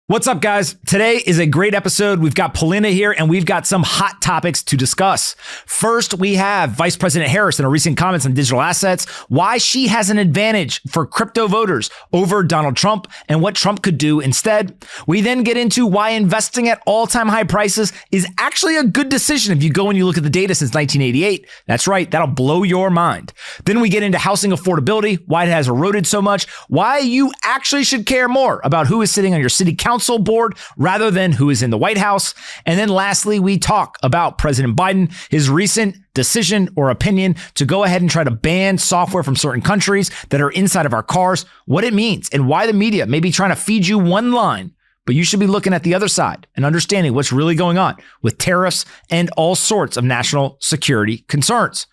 What's up, guys? Today is a great episode. We've got Polina here, and we've got some hot topics to discuss. First, we have Vice President Harris in her recent comments on digital assets, why she has an advantage for crypto voters over Donald Trump, and what Trump could do instead. We then get into why investing at all-time high prices is actually a good decision if you go and you look at the data since 1988. That's right, that'll blow your mind. Then we get into housing affordability, why it has eroded so much, why you actually should care more about who is sitting on your city council board rather than who is in the White House. And then lastly, we talk about President Biden, his recent decision or opinion to go ahead and try to ban software from certain countries that are inside of our cars, what it means, and why the media may be trying to feed you one line, but you should be looking at the other side and understanding what's really going on with tariffs and all sorts of national security concerns.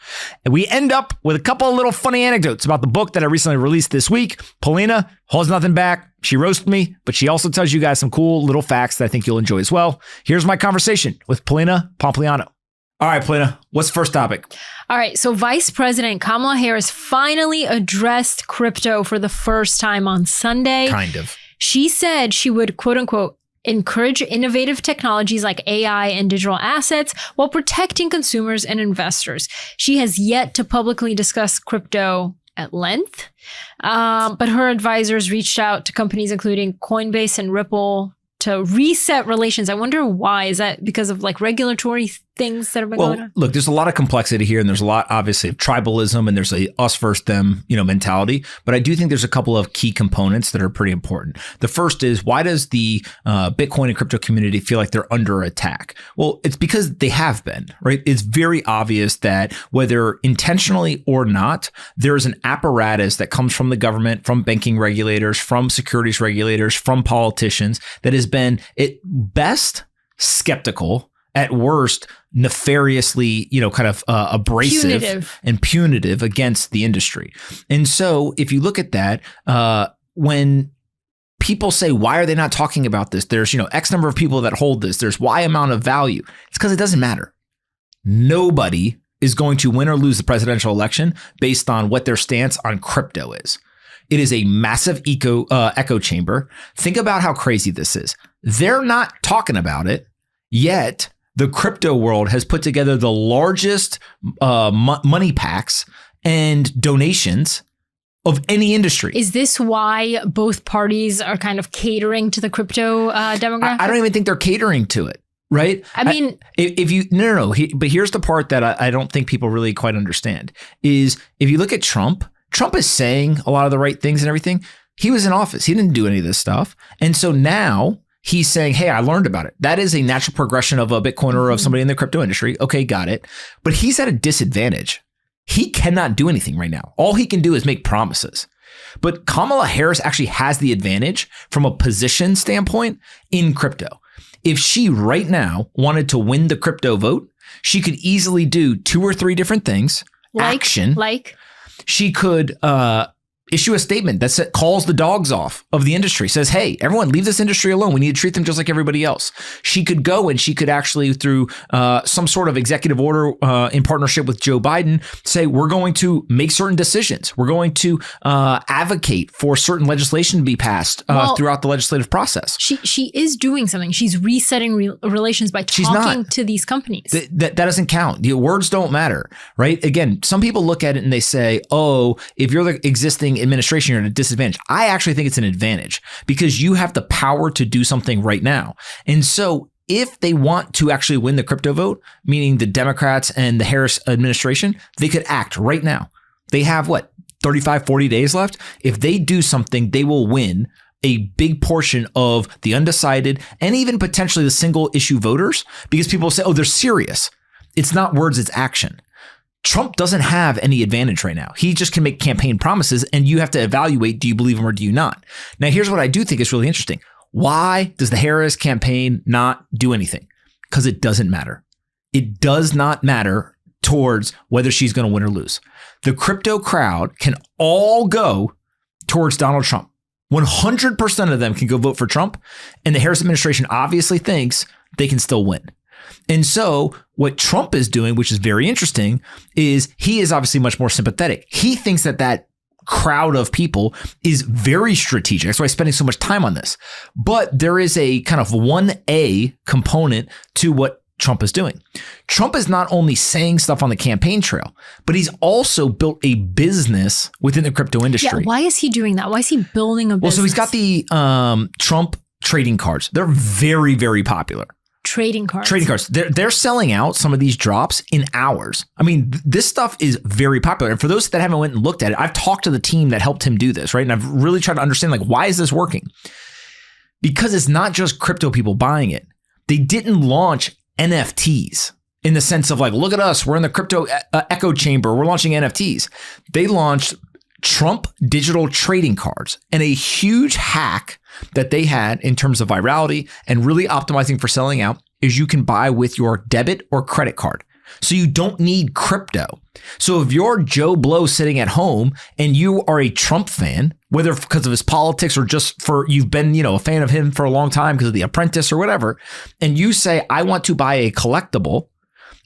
And we end up with a couple of little funny anecdotes about the book that I recently released this week. Polina holds nothing back. She roasted me, but she also tells you guys some cool little facts that I think you'll enjoy as well. Here's my conversation with Polina Pompliano. All right, Polina, what's the first topic? All right, so Vice President Kamala Harris finally addressed crypto for the first time on Sunday. Kind of. She said she would, quote unquote, encourage innovative technologies like AI and digital assets while protecting consumers and investors. She has yet to publicly discuss crypto at length, but her advisors reached out to companies including Coinbase and Ripple to reset relations. I wonder why. Is that because of like regulatory things that have been going on? Look, there's a lot of complexity here, and there's a lot, obviously, of tribalism, and there's a us versus them, mentality. But I do think there's a couple of key components that are pretty important. The first is, why does the Bitcoin and crypto community feel like they're under attack? Well, it's because they have been, right? It's very obvious that whether intentionally or not, there's an apparatus that comes from the government, from banking regulators, from securities regulators, from politicians that has been, at best, skeptical, at worst, nefariously, abrasive and punitive against the industry. And so if you look at that, when people say, why are they not talking about this? There's, X number of people that hold this. There's Y amount of value. It's because it doesn't matter. Nobody is going to win or lose the presidential election based on what their stance on crypto is. It is a massive echo chamber. Think about how crazy this is. They're not talking about it, yet the crypto world has put together the largest money packs and donations of any industry. Is this why both parties are kind of catering to the crypto demographic? I don't even think they're catering to it, right? I mean, but here's the part that I don't think people really quite understand is if you look at Trump is saying a lot of the right things and everything. He was in office. He didn't do any of this stuff. And so now he's saying, hey, I learned about it. That is a natural progression of a Bitcoiner or of somebody in the crypto industry. Okay, got it. But he's at a disadvantage. He cannot do anything right now. All he can do is make promises. But Kamala Harris actually has the advantage from a position standpoint in crypto. If she right now wanted to win the crypto vote, she could easily do 2 or 3 different things. She could issue a statement that calls the dogs off of the industry, says, hey, everyone leave this industry alone. We need to treat them just like everybody else. She could go and she could actually, through some sort of executive order in partnership with Joe Biden, say, we're going to make certain decisions. We're going to advocate for certain legislation to be passed throughout the legislative process. She is doing something. She's resetting relations by talking to these companies. That doesn't count. The words don't matter, right? Again, some people look at it and they say, oh, if you're the existing administration, you're at a disadvantage. I actually think it's an advantage because you have the power to do something right now. And so if they want to actually win the crypto vote, meaning the Democrats and the Harris administration, they could act right now. They have 35, 40 days left. If they do something, they will win a big portion of the undecided and even potentially the single issue voters because people say, oh, they're serious. It's not words, it's action. Trump doesn't have any advantage right now. He just can make campaign promises and you have to evaluate, do you believe him or do you not? Now, here's what I do think is really interesting. Why does the Harris campaign not do anything? Because it doesn't matter. It does not matter towards whether she's going to win or lose. The crypto crowd can all go towards Donald Trump. 100% of them can go vote for Trump. And the Harris administration obviously thinks they can still win. And so what Trump is doing, which is very interesting, is he is obviously much more sympathetic. He thinks that crowd of people is very strategic. That's why I'm spending so much time on this. But there is a kind of 1A component to what Trump is doing. Trump is not only saying stuff on the campaign trail, but he's also built a business within the crypto industry. Yeah, why is he doing that? Why is he building a business? Well, so he's got the Trump trading cards. They're very, very popular. Trading cards. They're selling out some of these drops in hours. I mean, this stuff is very popular. And for those that haven't went and looked at it, I've talked to the team that helped him do this, right? And I've really tried to understand, like, why is this working? Because it's not just crypto people buying it. They didn't launch NFTs in the sense of like, look at us, we're in the crypto echo chamber, we're launching NFTs. They launched Trump digital trading cards, and a huge hack that they had in terms of virality and really optimizing for selling out is you can buy with your debit or credit card. So you don't need crypto. So if you're Joe Blow sitting at home and you are a Trump fan, whether because of his politics or just for you've been, a fan of him for a long time because of The Apprentice or whatever, and you say, I want to buy a collectible,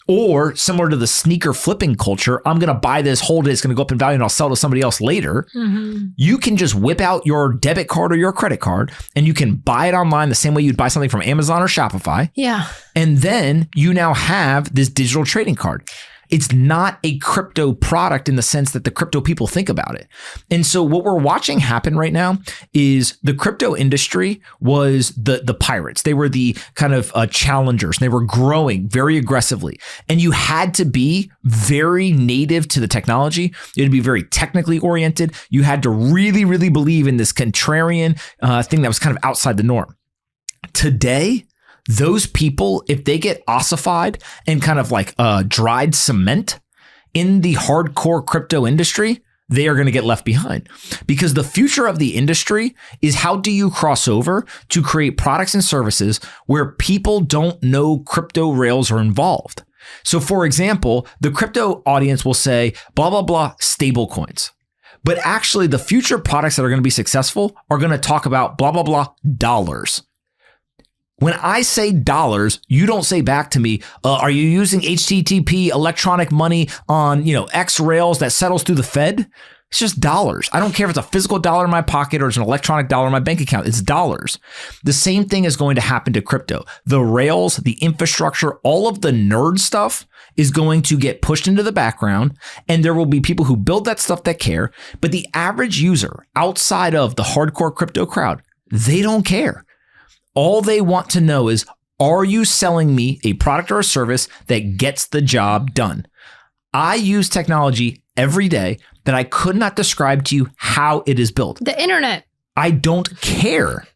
or similar to the sneaker flipping culture, I'm going to buy this, hold it, it's going to go up in value and I'll sell to somebody else later. Mm-hmm. You can just whip out your debit card or your credit card and you can buy it online the same way you'd buy something from Amazon or Shopify. Yeah. And then you now have this digital trading card. It's not a crypto product in the sense that the crypto people think about it. And so what we're watching happen right now is the crypto industry was the pirates. They were the kind of challengers. And they were growing very aggressively. And you had to be very native to the technology. You had to be very technically oriented. You had to really, really believe in this contrarian thing that was kind of outside the norm. Today, those people, if they get ossified and kind of like dried cement in the hardcore crypto industry, they are going to get left behind, because the future of the industry is how do you cross over to create products and services where people don't know crypto rails are involved. So for example, the crypto audience will say, blah, blah, blah, stable coins. But actually the future products that are going to be successful are going to talk about blah, blah, blah, dollars. When I say dollars, you don't say back to me, are you using HTTP electronic money on, X rails that settles through the Fed? It's just dollars. I don't care if it's a physical dollar in my pocket or it's an electronic dollar in my bank account. It's dollars. The same thing is going to happen to crypto. The rails, the infrastructure, all of the nerd stuff is going to get pushed into the background, and there will be people who build that stuff that care. But the average user outside of the hardcore crypto crowd, they don't care. All they want to know is, are you selling me a product or a service that gets the job done? I use technology every day that I could not describe to you how it is built. The internet. I don't care.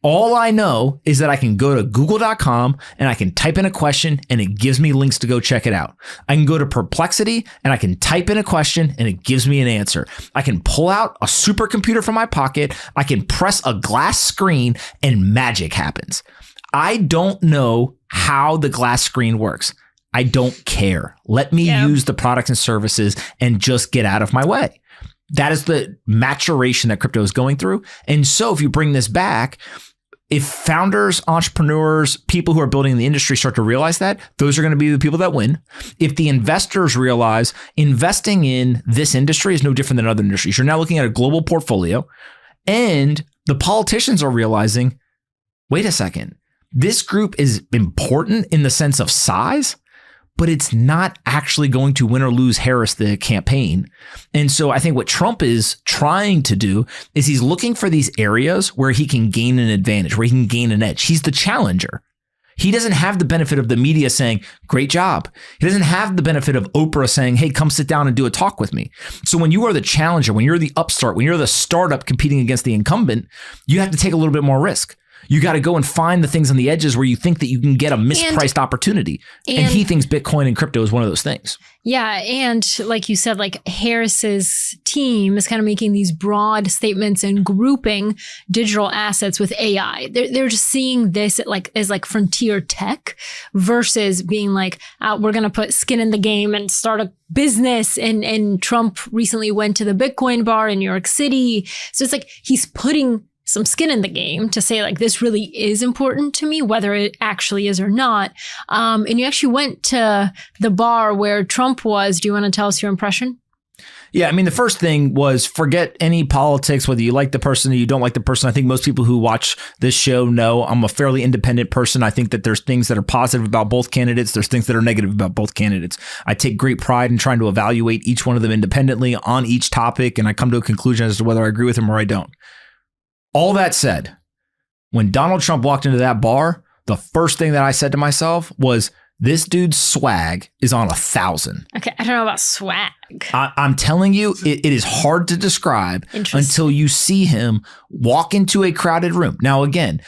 All I know is that I can go to google.com and I can type in a question and it gives me links to go check it out. I can go to Perplexity and I can type in a question and it gives me an answer. I can pull out a supercomputer from my pocket. I can press a glass screen and magic happens. I don't know how the glass screen works. I don't care. Let me use the products and services and just get out of my way. That is the maturation that crypto is going through. And so if you bring this back, if founders, entrepreneurs, people who are building the industry start to realize that, those are going to be the people that win. If the investors realize investing in this industry is no different than other industries, you're now looking at a global portfolio, and the politicians are realizing, wait a second, this group is important in the sense of size, but it's not actually going to win or lose Harris the campaign. And so I think what Trump is trying to do is he's looking for these areas where he can gain an advantage, where he can gain an edge. He's the challenger. He doesn't have the benefit of the media saying, great job. He doesn't have the benefit of Oprah saying, hey, come sit down and do a talk with me. So when you are the challenger, when you're the upstart, when you're the startup competing against the incumbent, you have to take a little bit more risk. You got to go and find the things on the edges where you think that you can get a mispriced opportunity. And he thinks Bitcoin and crypto is one of those things. Yeah. And like you said, like Harris's team is kind of making these broad statements and grouping digital assets with AI. They're just seeing this as frontier tech versus being like, we're going to put skin in the game and start a business. And Trump recently went to the Bitcoin bar in New York City. So it's like he's putting some skin in the game to say like, this really is important to me, whether it actually is or not. And you actually went to the bar where Trump was. Do you want to tell us your impression? Yeah, I mean, the first thing was forget any politics, whether you like the person or you don't like the person. I think most people who watch this show know I'm a fairly independent person. I think that there's things that are positive about both candidates. There's things that are negative about both candidates. I take great pride in trying to evaluate each one of them independently on each topic, and I come to a conclusion as to whether I agree with them or I don't. All that said, when Donald Trump walked into that bar, the first thing that I said to myself was, this dude's swag is on 1,000. Okay, I don't know about swag. I'm telling you, it is hard to describe until you see him walk into a crowded room. Now, again,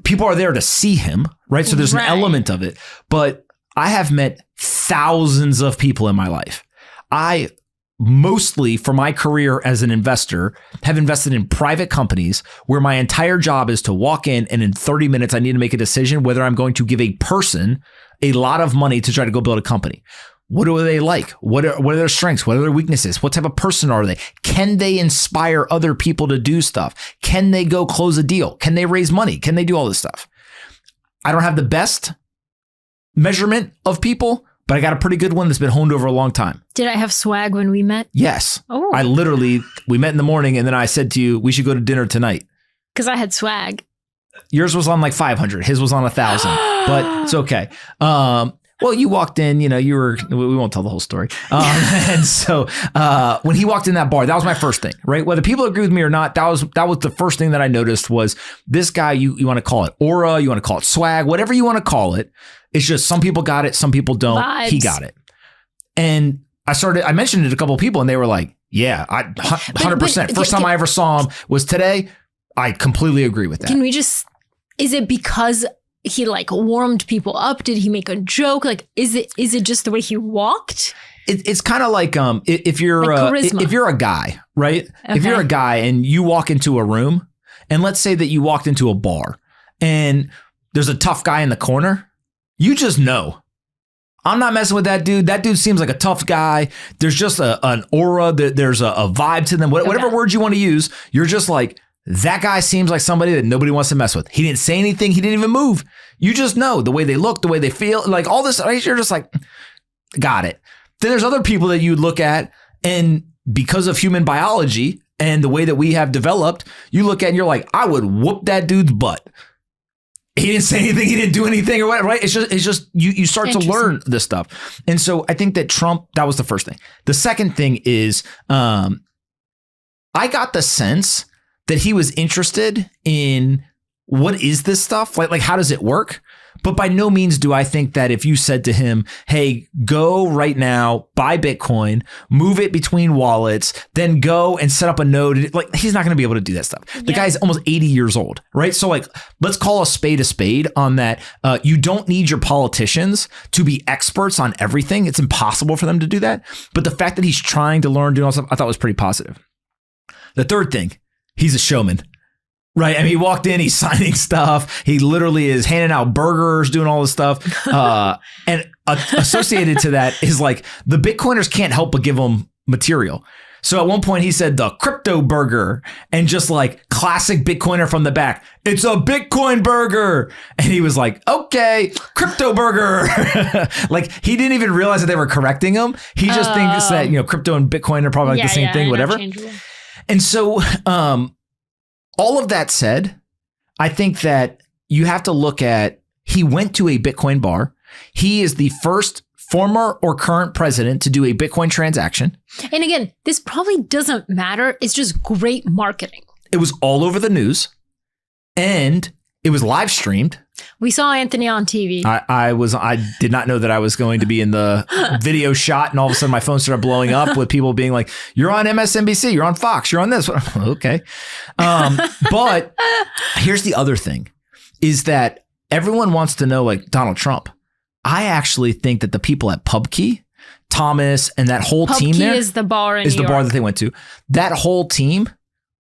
people are there to see him, right? So there's an element of it. But I have met thousands of people in my life. I mostly for my career as an investor have invested in private companies where my entire job is to walk in and in 30 minutes, I need to make a decision whether I'm going to give a person a lot of money to try to go build a company. What do they like? What are their strengths? What are their weaknesses? What type of person are they? Can they inspire other people to do stuff? Can they go close a deal? Can they raise money? Can they do all this stuff? I don't have the best measurement of people, but I got a pretty good one that's been honed over a long time. Did I have swag when we met? Yes. Oh. We met in the morning and then I said to you, we should go to dinner tonight. Because I had swag. Yours was on like 500. His was on 1,000, but it's okay. Well, you walked in, we won't tell the whole story. And so when he walked in that bar, that was my first thing, right? Whether people agree with me or not, that was the first thing that I noticed was this guy, you want to call it aura, you want to call it swag, whatever you want to call it. It's just some people got it, some people don't. Vibes. He got it. And I mentioned it to a couple of people and they were like, yeah, 100%. First time I ever saw him was today. I completely agree with that. Is it because he like warmed people up? Did he make a joke? Like, is it just the way he walked? It's kind of like if you're a guy, right? Okay. If you're a guy and you walk into a room, and let's say that you walked into a bar and there's a tough guy in the corner, you just know. I'm not messing with that dude. That dude seems like a tough guy. There's just an aura. There's a vibe to them. Whatever words you want to use, you're just like, that guy seems like somebody that nobody wants to mess with. He didn't say anything. He didn't even move. You just know the way they look, the way they feel, like all this. You're just like, got it. Then there's other people that you look at, and because of human biology and the way that we have developed, you look at and you're like, I would whoop that dude's butt. He didn't say anything. He didn't do anything or whatever, right? It's just you start to learn this stuff. And so I think that Trump, that was the first thing. The second thing is I got the sense that he was interested in what is this stuff? Like how does it work? But by no means do I think that if you said to him, hey, go right now, buy Bitcoin, move it between wallets, then go and set up a node. Like he's not going to be able to do that stuff. The guy's almost 80 years old, right? So like, let's call a spade on that. You don't need your politicians to be experts on everything. It's impossible for them to do that. But the fact that he's trying to learn, doing all stuff, I thought was pretty positive. The third thing, he's a showman. Right. I mean, he walked in, he's signing stuff. He literally is handing out burgers, doing all this stuff. And associated to that is like the Bitcoiners can't help but give him material. So at one point he said the crypto burger and just like classic Bitcoiner from the back. It's a Bitcoin burger. And he was like, OK, crypto burger. Like he didn't even realize that they were correcting him. He just thinks that, crypto and Bitcoin are probably like the same thing, whatever. And so all of that said, I think that you have to look at, he went to a Bitcoin bar. He is the first former or current president to do a Bitcoin transaction. And again, this probably doesn't matter. It's just great marketing. It was all over the news and it was live streamed. We saw Anthony on TV. I did not know that I was going to be in the video shot, and all of a sudden my phone started blowing up with people being like, you're on MSNBC, you're on Fox, you're on this. Okay. But here's the other thing is that everyone wants to know, like Donald Trump. I actually think that the people at PubKey, Thomas and that whole team there is the bar that they went to. That whole team.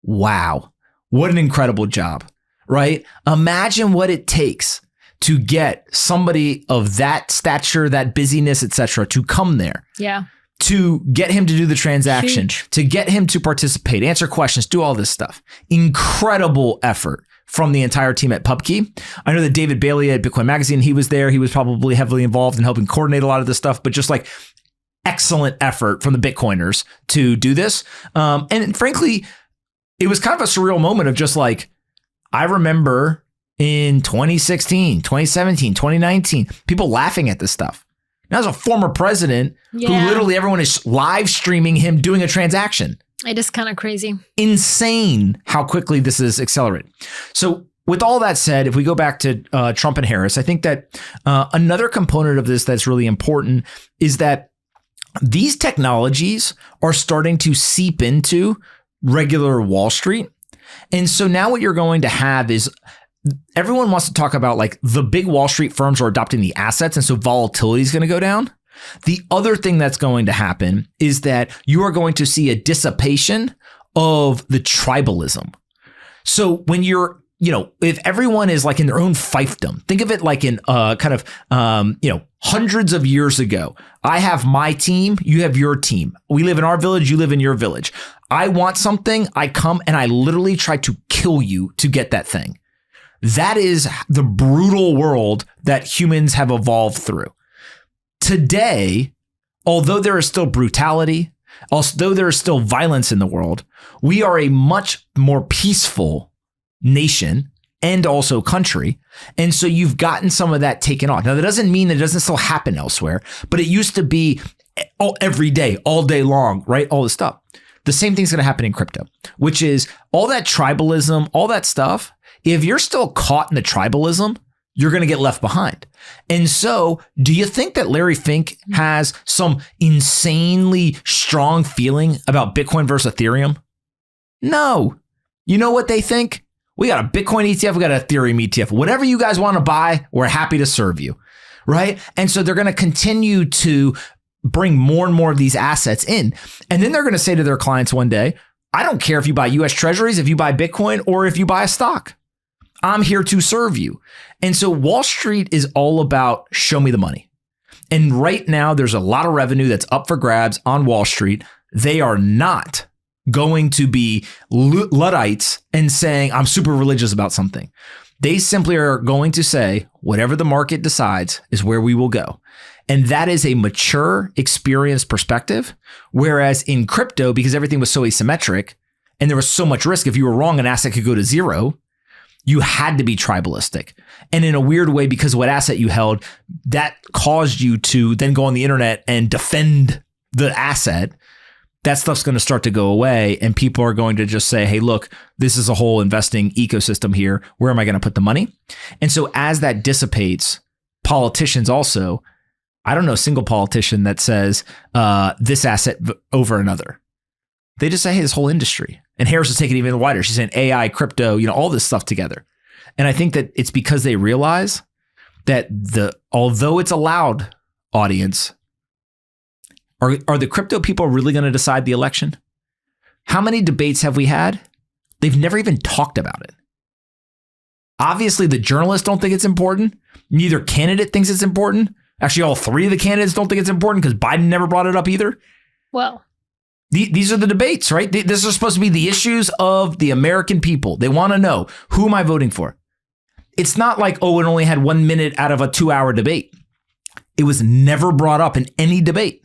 Wow. What an incredible job. Right? Imagine what it takes to get somebody of that stature, that busyness, etc., to come there. Yeah. To get him to do the transaction, to get him to participate, answer questions, do all this stuff. Incredible effort from the entire team at PubKey. I know that David Bailey at Bitcoin Magazine, he was there. He was probably heavily involved in helping coordinate a lot of this stuff, but just like excellent effort from the Bitcoiners to do this. And frankly, it was kind of a surreal moment of just like, I remember in 2016, 2017, 2019, people laughing at this stuff. Now, as a former president who literally everyone is live streaming him doing a transaction. It is kind of crazy. Insane how quickly this is accelerated. So with all that said, if we go back to Trump and Harris, I think that another component of this that's really important is that these technologies are starting to seep into regular Wall Street. And so now what you're going to have is everyone wants to talk about like the big Wall Street firms are adopting the assets. And so volatility is going to go down. The other thing that's going to happen is that you are going to see a dissipation of the tribalism. So when you're, if everyone is like in their own fiefdom, think of it like in hundreds of years ago. I have my team, you have your team. We live in our village, you live in your village. I want something, I come and I literally try to kill you to get that thing. That is the brutal world that humans have evolved through. Today, although there is still brutality, although there is still violence in the world, we are a much more peaceful nation and also country. And so you've gotten some of that taken off. Now, that doesn't mean that it doesn't still happen elsewhere, but it used to be every day, all day long, right? All this stuff. The same thing's going to happen in crypto, which is all that tribalism, all that stuff. If you're still caught in the tribalism, you're going to get left behind. And so do you think that Larry Fink has some insanely strong feeling about Bitcoin versus Ethereum? No. You know what they think? We got a Bitcoin ETF, we got an Ethereum ETF. Whatever you guys want to buy, we're happy to serve you, right? And so they're going to continue to bring more and more of these assets in. And then they're going to say to their clients one day, I don't care if you buy US Treasuries, if you buy Bitcoin, or if you buy a stock. I'm here to serve you. And so Wall Street is all about show me the money. And right now, there's a lot of revenue that's up for grabs on Wall Street. They are not going to be Luddites and saying, I'm super religious about something. They simply are going to say, whatever the market decides is where we will go. And that is a mature, experienced perspective. Whereas in crypto, because everything was so asymmetric and there was so much risk, if you were wrong, an asset could go to zero. You had to be tribalistic. And in a weird way, because of what asset you held, that caused you to then go on the internet and defend the asset. That stuff's going to start to go away. And people are going to just say, hey, look, this is a whole investing ecosystem here. Where am I going to put the money? And so as that dissipates, politicians also, I don't know a single politician that says this asset over another. They just say, hey, this whole industry. And Harris is taking it even wider. She's saying AI, crypto, all this stuff together. And I think that it's because they realize that although it's a loud audience, are the crypto people really going to decide the election? How many debates have we had? They've never even talked about it. Obviously, the journalists don't think it's important. Neither candidate thinks it's important. Actually, all three of the candidates don't think it's important because Biden never brought it up either. Well, these are the debates, right? This is supposed to be the issues of the American people. They want to know, who am I voting for? It's not like, it only had 1 minute out of a 2-hour debate. It was never brought up in any debate.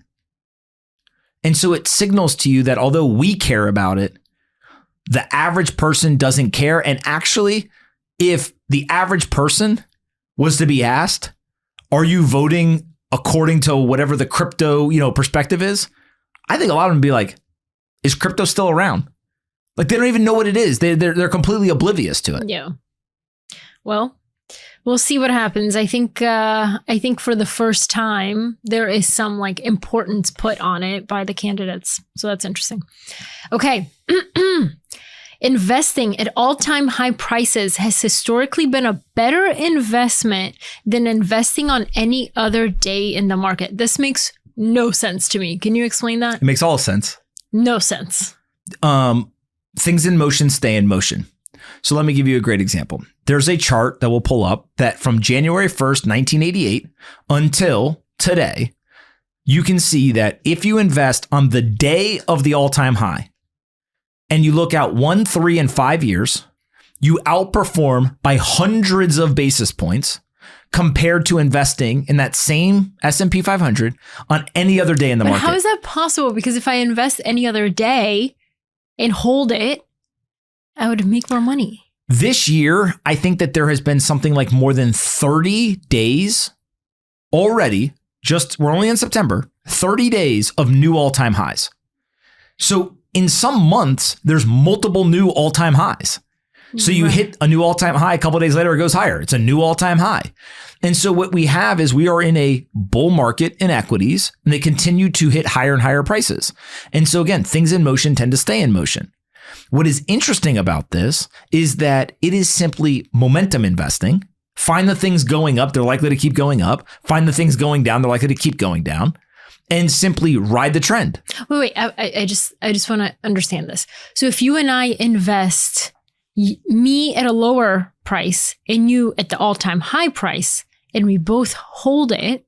And so it signals to you that although we care about it, the average person doesn't care. And actually, if the average person was to be asked, are you voting according to whatever the crypto, perspective is? I think a lot of them would be like, is crypto still around? Like they don't even know what it is. They're completely oblivious to it. Yeah. Well, we'll see what happens. I think for the first time there is some importance put on it by the candidates. So that's interesting. Okay. Investing at all-time high prices has historically been a better investment than investing on any other day in the market. This makes no sense to me. Can you explain that? It makes all sense. No sense. Things in motion stay in motion. So let me give you a great example. There's a chart that we'll pull up that from January 1st, 1988 until today, you can see that if you invest on the day of the all-time high and you look out 1, 3, and 5 years, you outperform by hundreds of basis points compared to investing in that same S&P 500 on any other day in the market. How is that possible? Because if I invest any other day and hold it, I would make more money. This year, I think that there has been something like more than 30 days already. We're only in September, 30 days of new all-time highs. So in some months, there's multiple new all-time highs. So you hit a new all-time high, a couple of days later, it goes higher. It's a new all-time high. And so what we have is we are in a bull market in equities, and they continue to hit higher and higher prices. And so again, things in motion tend to stay in motion. What is interesting about this is that it is simply momentum investing. Find the things going up, they're likely to keep going up. Find the things going down, they're likely to keep going down. And simply ride the trend. Wait. I just want to understand this. So if you and I invest me at a lower price and you at the all-time high price, and we both hold it,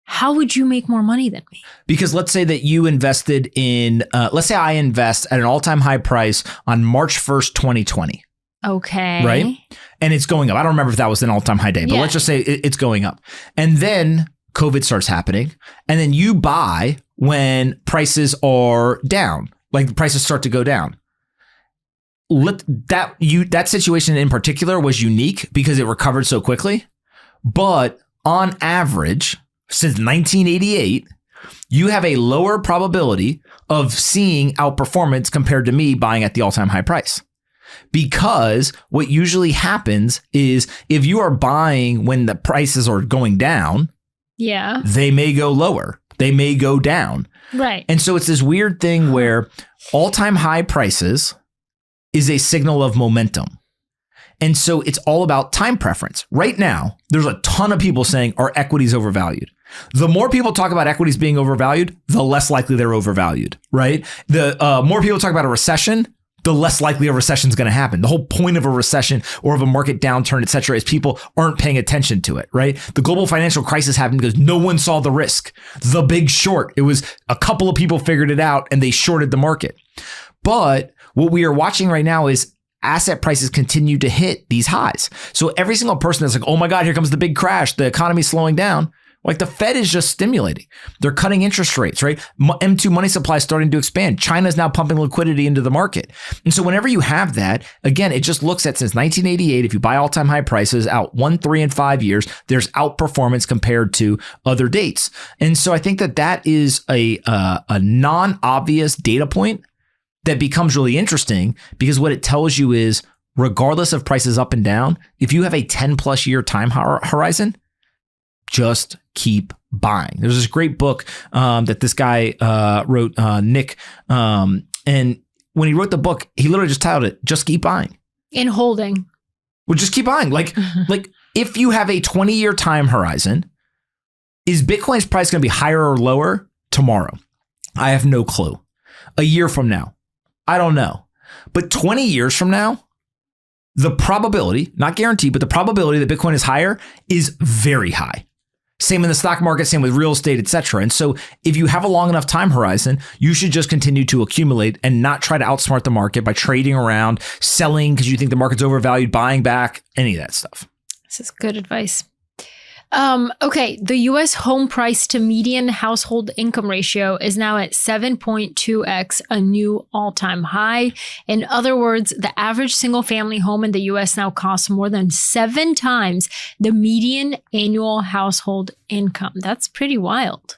how would you make more money than me? Because let's say that you invested in, let's say I invest at an all-time high price on March 1st, 2020. Okay. Right? And it's going up. I don't remember if that was an all-time high day, but let's just say it's going up. And then COVID starts happening. And then you buy when prices are down, like the prices start to go down. That situation in particular was unique because it recovered so quickly. But on average, since 1988, you have a lower probability of seeing outperformance compared to me buying at the all-time high price. Because what usually happens is if you are buying when the prices are going down, they may go lower. They may go down. Right. And so it's this weird thing where all-time high prices is a signal of momentum. And so it's all about time preference. Right now, there's a ton of people saying our equities overvalued. The more people talk about equities being overvalued, the less likely they're overvalued, right? The more people talk about a recession, the less likely a recession is going to happen. The whole point of a recession or of a market downturn, et cetera, is people aren't paying attention to it, right? The global financial crisis happened because no one saw the risk. The Big Short, it was a couple of people figured it out and they shorted the market. But what we are watching right now is asset prices continue to hit these highs. So every single person that's like, oh my God, here comes the big crash. The economy's slowing down. Like the Fed is just stimulating. They're cutting interest rates, right? M2 money supply is starting to expand. China is now pumping liquidity into the market. And so whenever you have that, again, it just looks at since 1988, if you buy all-time high prices out 1, 3, and 5 years, there's outperformance compared to other dates. And so I think that is a non-obvious data point that becomes really interesting because what it tells you is regardless of prices up and down, if you have a 10 plus year time horizon, just keep buying. There's this great book that this guy wrote, Nick. And when he wrote the book, he literally just titled it, Just Keep Buying. In holding. Well, just keep buying. Like if you have a 20-year time horizon, is Bitcoin's price going to be higher or lower tomorrow? I have no clue. A year from now, I don't know. But 20 years from now, the probability, not guaranteed, but the probability that Bitcoin is higher is very high. Same in the stock market, same with real estate, et cetera. And so if you have a long enough time horizon, you should just continue to accumulate and not try to outsmart the market by trading around, selling because you think the market's overvalued, buying back, any of that stuff. This is good advice. Okay, the U.S. home price to median household income ratio is now at 7.2x, a new all-time high. In other words, the average single-family home in the U.S. now costs more than 7 times the median annual household income. That's pretty wild.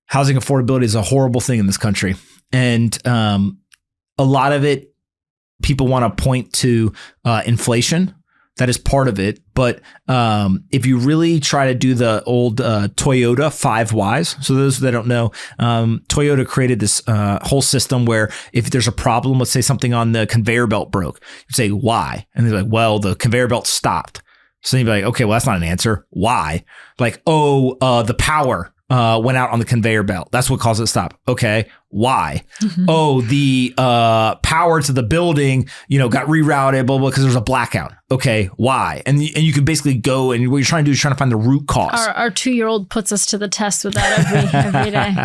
Housing affordability is a horrible thing in this country. And a lot of it, people want to point to inflation. That is part of it. But if you really try to do the old Toyota 5 Whys, so those that don't know, Toyota created this whole system where if there's a problem, let's say something on the conveyor belt broke, you say, why? And they're like, well, the conveyor belt stopped. So you'd be like, okay, well, that's not an answer. Why? Like, the power went out on the conveyor belt. That's what caused it to stop. Okay. Why? Mm-hmm. Oh, the power to the building, got rerouted, blah, blah, because there's a blackout. Okay. Why? And you could basically go and what you're trying to do is trying to find the root cause. Our 2-year-old puts us to the test with that every day.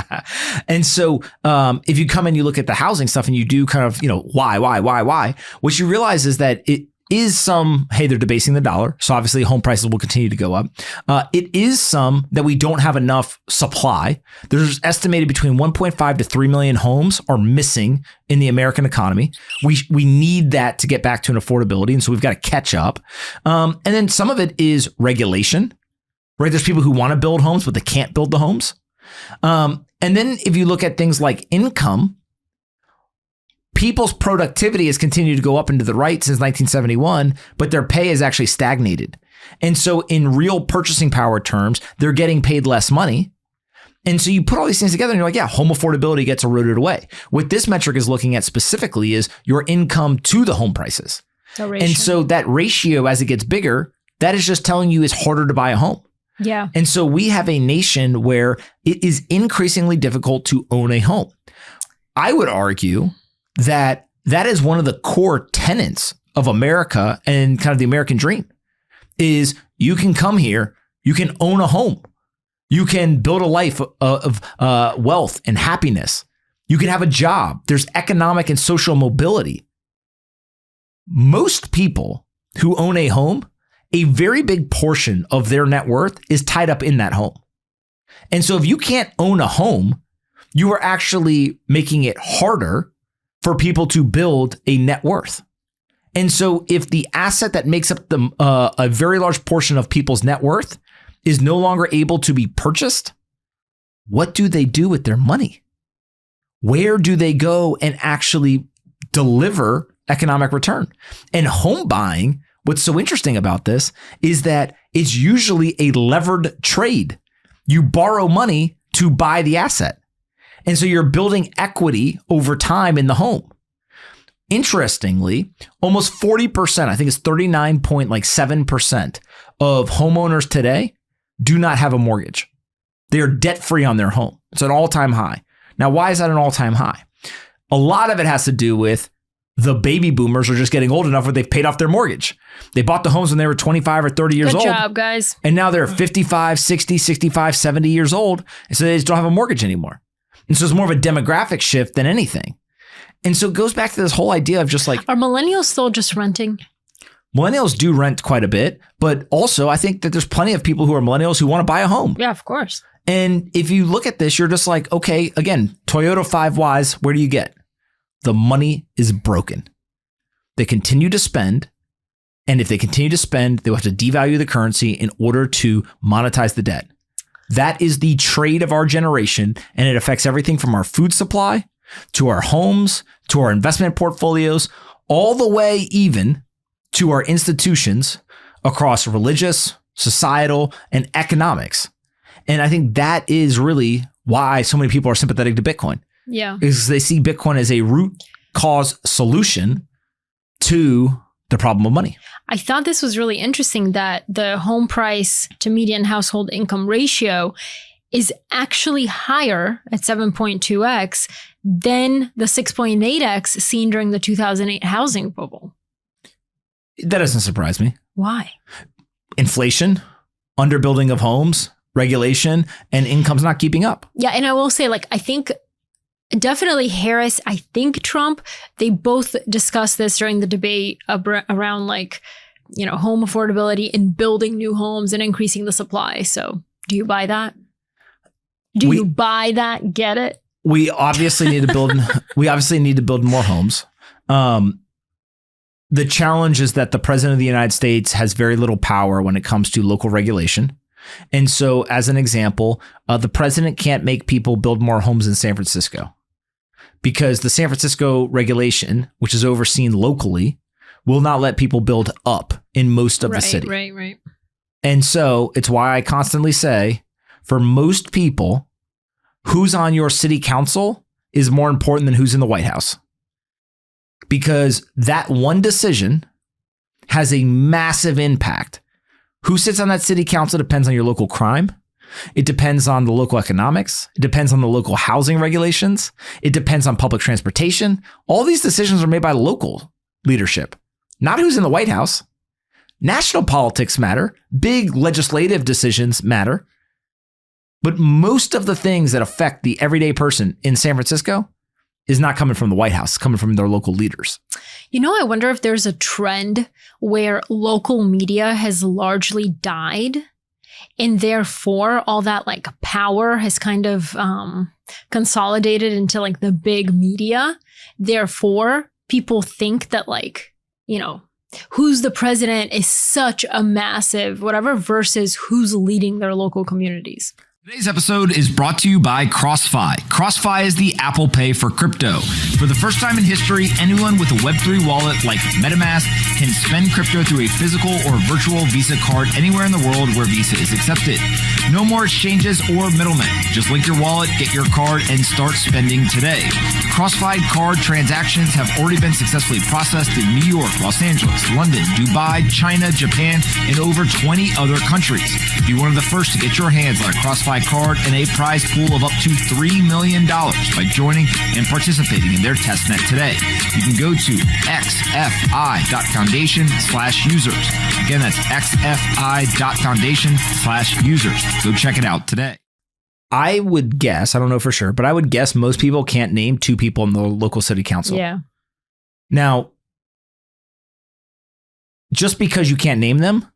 And so if you come and you look at the housing stuff and you do kind of, why, what you realize is that is some, hey, they're debasing the dollar. So obviously home prices will continue to go up. It is some that we don't have enough supply. There's estimated between 1.5 to 3 million homes are missing in the American economy. We need that to get back to an affordability. And so we've got to catch up. And then some of it is regulation, right? There's people who want to build homes, but they can't build the homes. And then if you look at things like income, people's productivity has continued to go up and to the right since 1971, but their pay has actually stagnated. And so in real purchasing power terms, they're getting paid less money. And so you put all these things together and you're like, yeah, home affordability gets eroded away. What this metric is looking at specifically is your income to the home prices. And so that ratio, as it gets bigger, that is just telling you it's harder to buy a home. Yeah. And so we have a nation where it is increasingly difficult to own a home. I would argue that is one of the core tenets of America and kind of the American dream is you can come here, you can own a home, you can build a life of wealth and happiness. You can have a job. There's economic and social mobility. Most people who own a home, a very big portion of their net worth is tied up in that home. And so if you can't own a home, you are actually making it harder for people to build a net worth. And so if the asset that makes up a very large portion of people's net worth is no longer able to be purchased, what do they do with their money? Where do they go and actually deliver economic return? And home buying, what's so interesting about this is that it's usually a levered trade. You borrow money to buy the asset. And so you're building equity over time in the home. Interestingly, almost 40%, I think it's 39.7% of homeowners today do not have a mortgage. They are debt-free on their home. It's an all-time high. Now, why is that an all-time high? A lot of it has to do with the baby boomers are just getting old enough where they've paid off their mortgage. They bought the homes when they were 25 or 30 years old. Good job, guys. And now they're 55, 60, 65, 70 years old. And so they just don't have a mortgage anymore. And so it's more of a demographic shift than anything. And so it goes back to this whole idea of just like... Are millennials still just renting? Millennials do rent quite a bit, but also I think that there's plenty of people who are millennials who want to buy a home. Yeah, of course. And if you look at this, you're just like, okay, again, Toyota 5Ys, where do you get? The money is broken. They continue to spend. And if they continue to spend, they will have to devalue the currency in order to monetize the debt. That is the trade of our generation, and it affects everything from our food supply to our homes, to our investment portfolios, all the way even to our institutions across religious, societal, and economics. And I think that is really why so many people are sympathetic to Bitcoin. Yeah. Is they see Bitcoin as a root cause solution to the problem of money. I thought this was really interesting that the home price to median household income ratio is actually higher at 7.2x than the 6.8x seen during the 2008 housing bubble. That doesn't surprise me. Why? Inflation, underbuilding of homes, regulation, and income's not keeping up. Yeah. And I will say, like, I think definitely Harris, I think Trump, they both discussed this during the debate around like, you know, home affordability and building new homes and increasing the supply. So do you buy that? Do you buy that? Get it? We obviously need to build. We obviously need to build more homes. The challenge is that the president of the United States has very little power when it comes to local regulation. And so, as an example, the president can't make people build more homes in San Francisco because the San Francisco regulation, which is overseen locally, will not let people build up in most of the city. Right. And so it's why I constantly say, for most people, who's on your city council is more important than who's in the White House. Because that one decision has a massive impact. Who sits on that city council depends on your local crime. It depends on the local economics. It depends on the local housing regulations. It depends on public transportation. All these decisions are made by local leadership, not who's in the White House. National politics matter. Big legislative decisions matter. But most of the things that affect the everyday person in San Francisco is not coming from the White House. It's coming from their local leaders. You know, I wonder if there's a trend where local media has largely died, and therefore all that like power has kind of consolidated into like the big media. Therefore, people think that like, you know, who's the president is such a massive whatever versus who's leading their local communities. Today's episode is brought to you by CrossFi. CrossFi is the Apple Pay for crypto. For the first time in history, anyone with a Web3 wallet like MetaMask can spend crypto through a physical or virtual Visa card anywhere in the world where Visa is accepted. No more exchanges or middlemen. Just link your wallet, get your card, and start spending today. CrossFi card transactions have already been successfully processed in New York, Los Angeles, London, Dubai, China, Japan, and over 20 other countries. Be one of the first to get your hands on a CrossFi card and a prize pool of up to $3 million by joining and participating in their testnet today. You can go to xfi.foundation/users. Again, that's xfi.foundation/users. Go check it out today. I would guess, I don't know for sure, but I would guess most people can't name 2 people in the local city council. Yeah. Now, just because you can't name them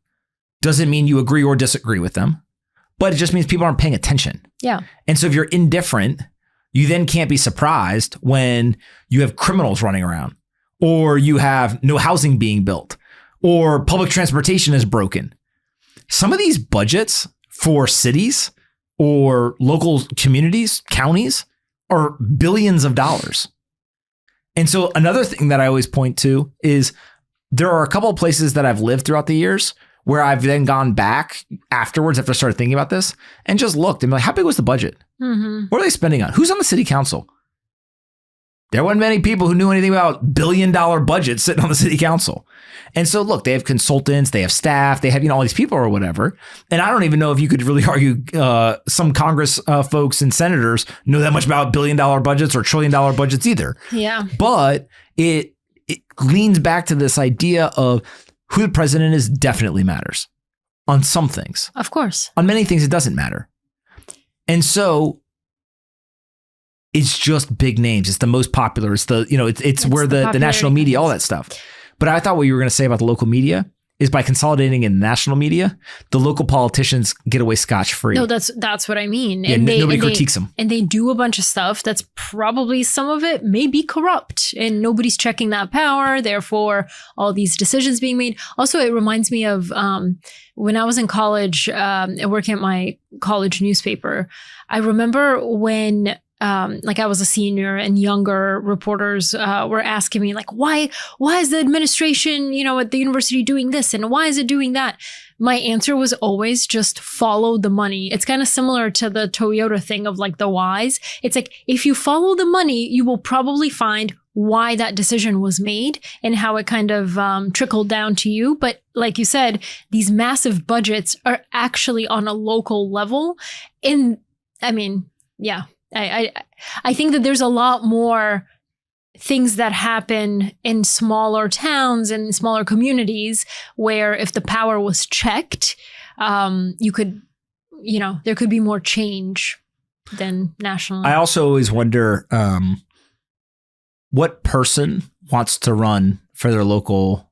doesn't mean you agree or disagree with them. But it just means people aren't paying attention. Yeah. And so if you're indifferent, you then can't be surprised when you have criminals running around, or you have no housing being built, or public transportation is broken. Some of these budgets for cities or local communities, counties, are billions of dollars. And so another thing that I always point to is there are a couple of places that I've lived throughout the years where I've then gone back afterwards after I started thinking about this and just looked and be like, how big was the budget? Mm-hmm. What are they spending on? Who's on the city council? There weren't many people who knew anything about $1 billion budgets sitting on the city council. And so look, they have consultants, they have staff, they have, all these people or whatever. And I don't even know if you could really argue some Congress folks and senators know that much about $1 billion budgets or $1 trillion budgets either. Yeah. But it leans back to this idea of who the president is definitely matters on some things. Of course. On many things, it doesn't matter. And so it's just big names. It's the most popular. It's the, it's where the national media, all that stuff. But I thought what you were going to say about the local media is by consolidating in the national media, the local politicians get away scotch-free. No, that's what I mean. Yeah, nobody critiques them. And they do a bunch of stuff that's probably, some of it may be corrupt, and nobody's checking that power. Therefore, all these decisions being made. Also, it reminds me of when I was in college, working at my college newspaper. I remember when I was a senior and younger reporters were asking me like, why is the administration, at the university doing this? And why is it doing that? My answer was always just follow the money. It's kind of similar to the Toyota thing of like the whys. It's like, if you follow the money, you will probably find why that decision was made and how it kind of trickled down to you. But like you said, these massive budgets are actually on a local level. And yeah. I think that there's a lot more things that happen in smaller towns and smaller communities where if the power was checked, you could, there could be more change than national. I also always wonder what person wants to run for their local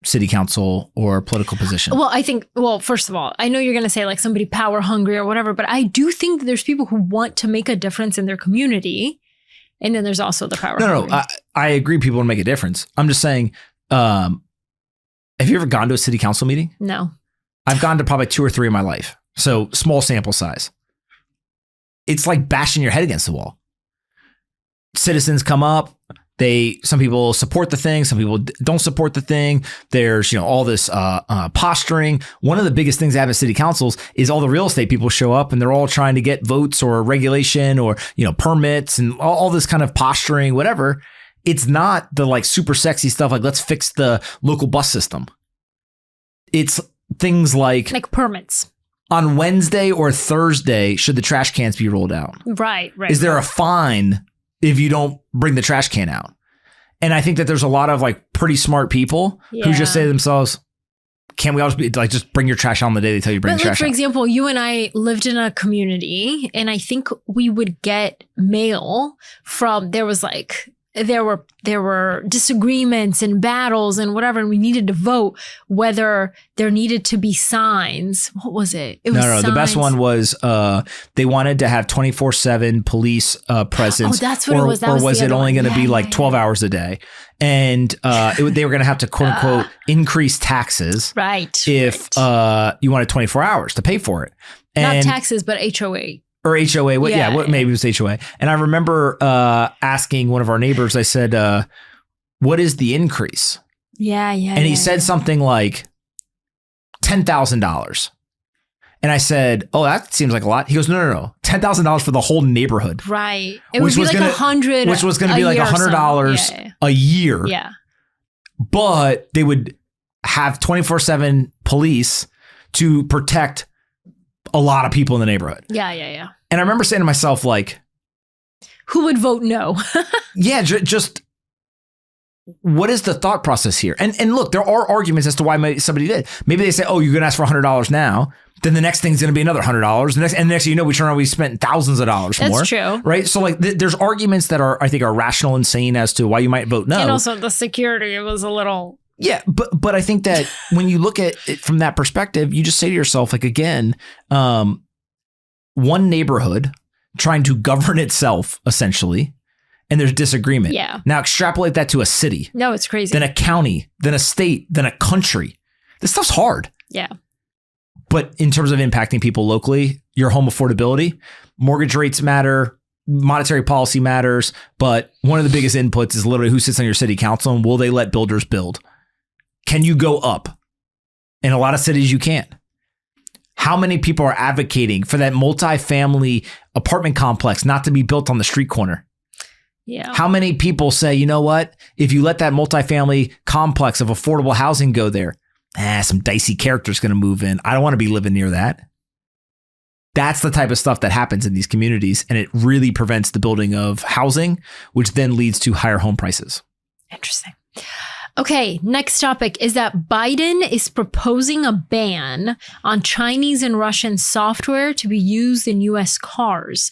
city council or political position. Well, first of all, I know you're going to say like somebody power hungry or whatever, but I do think that there's people who want to make a difference in their community. And then there's also the power hungry. No, I agree people want to make a difference. I'm just saying, have you ever gone to a city council meeting? No. I've gone to probably 2 or 3 in my life. So small sample size. It's like bashing your head against the wall. Citizens come up. Some people support the thing. Some people don't support the thing. There's, all this posturing. One of the biggest things that happen at city councils is all the real estate people show up and they're all trying to get votes or regulation or, permits and all this kind of posturing, whatever. It's not the like super sexy stuff like let's fix the local bus system. It's things like permits. On Wednesday or Thursday, should the trash cans be rolled out? Right. Is there a fine if you don't bring the trash can out? And I think that there's a lot of like pretty smart people who just say to themselves, Can't we always be like, just bring your trash on the day they tell you to bring your trash for out? example, you and I lived in a community, and I think we would get mail from, there were disagreements and battles and whatever, and we needed to vote whether there needed to be signs. What was it? It was No. The best one was they wanted to have 24/7 police presence. Oh, that's what or, it was. That or was was the it other only one. going to be Yeah, like yeah, 12 hours a day? And they were going to have to quote unquote increase taxes Right. if you wanted 24 hours to pay for it. Not And taxes, but HOA. Or HOA. Yeah. Maybe it was HOA. And I remember asking one of our neighbors, I said, what is the increase? Yeah. And he said something like $10,000. And I said, oh, that seems like a lot. He goes, no. $10,000 for the whole neighborhood. Right. It would be like $100. Which was going to be like $100 a year. Yeah. But they would have 24/7 police to protect a lot of people in the neighborhood. Yeah. And I remember saying to myself, like, who would vote no? yeah, just what is the thought process here? And look, there are arguments as to why somebody did. Maybe they say, oh, you're going to ask for $100 now. Then the next thing's going to be another $100. And the next thing you know, we turn around, we spent thousands of dollars more. That's true. Right. So like there's arguments that I think are rational and sane as to why you might vote no. And also the security, it was a little. Yeah, but I think that when you look at it from that perspective, you just say to yourself, like, again, one neighborhood trying to govern itself, essentially, and there's disagreement. Yeah. Now extrapolate that to a city. No, it's crazy. Then a county, then a state, then a country. This stuff's hard. Yeah. But in terms of impacting people locally, your home affordability, mortgage rates matter, monetary policy matters, but one of the biggest inputs is literally who sits on your city council and will they let builders build? Can you go up? In a lot of cities, you can't. How many people are advocating for that multifamily apartment complex not to be built on the street corner? Yeah. How many people say, you know what? If you let that multifamily complex of affordable housing go there, some dicey character's going to move in. I don't want to be living near that. That's the type of stuff that happens in these communities, and it really prevents the building of housing, which then leads to higher home prices. Interesting. Okay, next topic is that Biden is proposing a ban on Chinese and Russian software to be used in U.S. cars.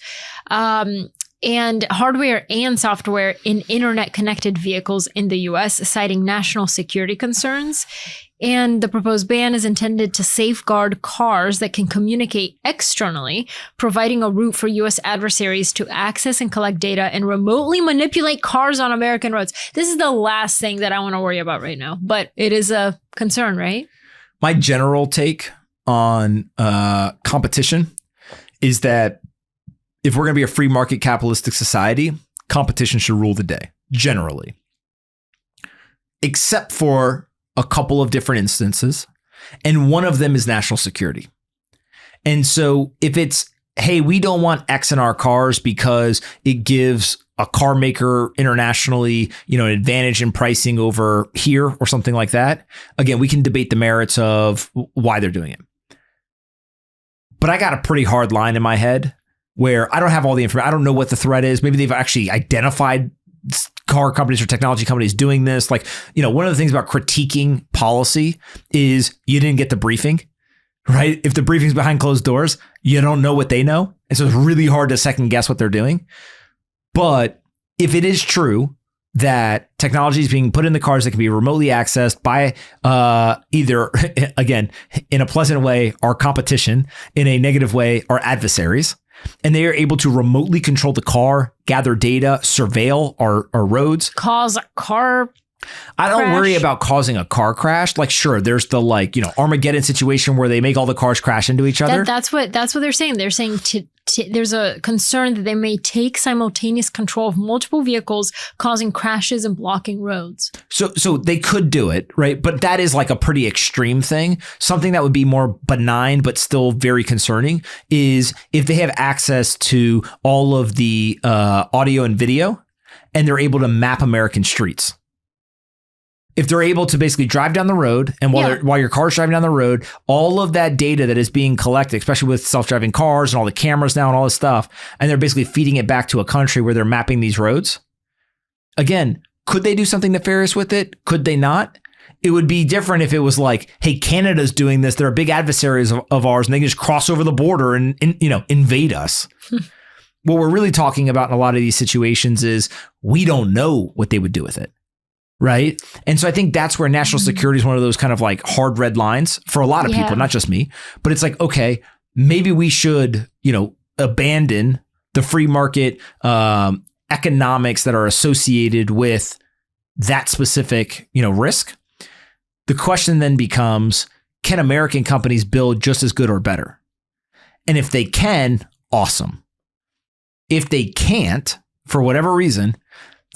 And hardware and software in internet-connected vehicles in the U.S., citing national security concerns. And the proposed ban is intended to safeguard cars that can communicate externally, providing a route for U.S. adversaries to access and collect data and remotely manipulate cars on American roads. This is the last thing that I want to worry about right now, but it is a concern, right? My general take on competition is that if we're going to be a free market capitalistic society, competition should rule the day, generally. Except for a couple of different instances. And one of them is national security. And so if it's, hey, we don't want X in our cars because it gives a car maker internationally, an advantage in pricing over here or something like that. Again, we can debate the merits of why they're doing it. But I got a pretty hard line in my head where I don't have all the information. I don't know what the threat is. Maybe they've actually identified car companies or technology companies doing this. Like, one of the things about critiquing policy is you didn't get the briefing, right? If the briefing's behind closed doors, you don't know what they know. And so it's really hard to second guess what they're doing. But if it is true that technology is being put in the cars that can be remotely accessed by either, again, in a pleasant way, our competition, in a negative way, our adversaries, and they are able to remotely control the car, gather data, surveil our roads. Cause a car I don't crash. worry about causing a car crash. Like, sure, there's the Armageddon situation where they make all the cars crash into each other. That's what they're saying. They're saying there's a concern that they may take simultaneous control of multiple vehicles, causing crashes and blocking roads. So they could do it, right? But that is like a pretty extreme thing. Something that would be more benign, but still very concerning is if they have access to all of the audio and video and they're able to map American streets. If they're able to basically drive down the road and while your car's driving down the road, all of that data that is being collected, especially with self-driving cars and all the cameras now and all this stuff, and they're basically feeding it back to a country where they're mapping these roads. Again, could they do something nefarious with it? Could they not? It would be different if it was like, hey, Canada's doing this. They're big adversaries of ours, and they can just cross over the border and invade us. What we're really talking about in a lot of these situations is we don't know what they would do with it. Right. And so I think that's where national security is one of those kind of like hard red lines for a lot of people, not just me. But it's like, OK, maybe we should, abandon the free market economics that are associated with that specific, risk. The question then becomes, can American companies build just as good or better? And if they can, awesome. If they can't, for whatever reason,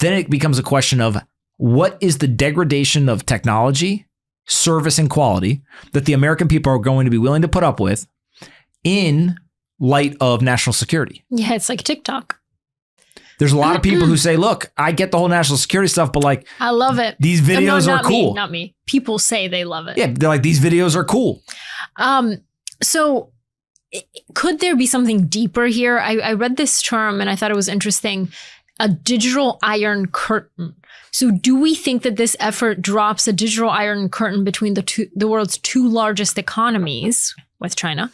then it becomes a question of what is the degradation of technology, service, and quality that the American people are going to be willing to put up with in light of national security? Yeah, it's like TikTok. There's a lot of people who say, look, I get the whole national security stuff, but like, I love it. These videos are cool. Not me. People say they love it. Yeah, they're like, these videos are cool. So could there be something deeper here? I read this term and I thought it was interesting. A digital iron curtain. So do we think that this effort drops a digital iron curtain between the world's two largest economies with China?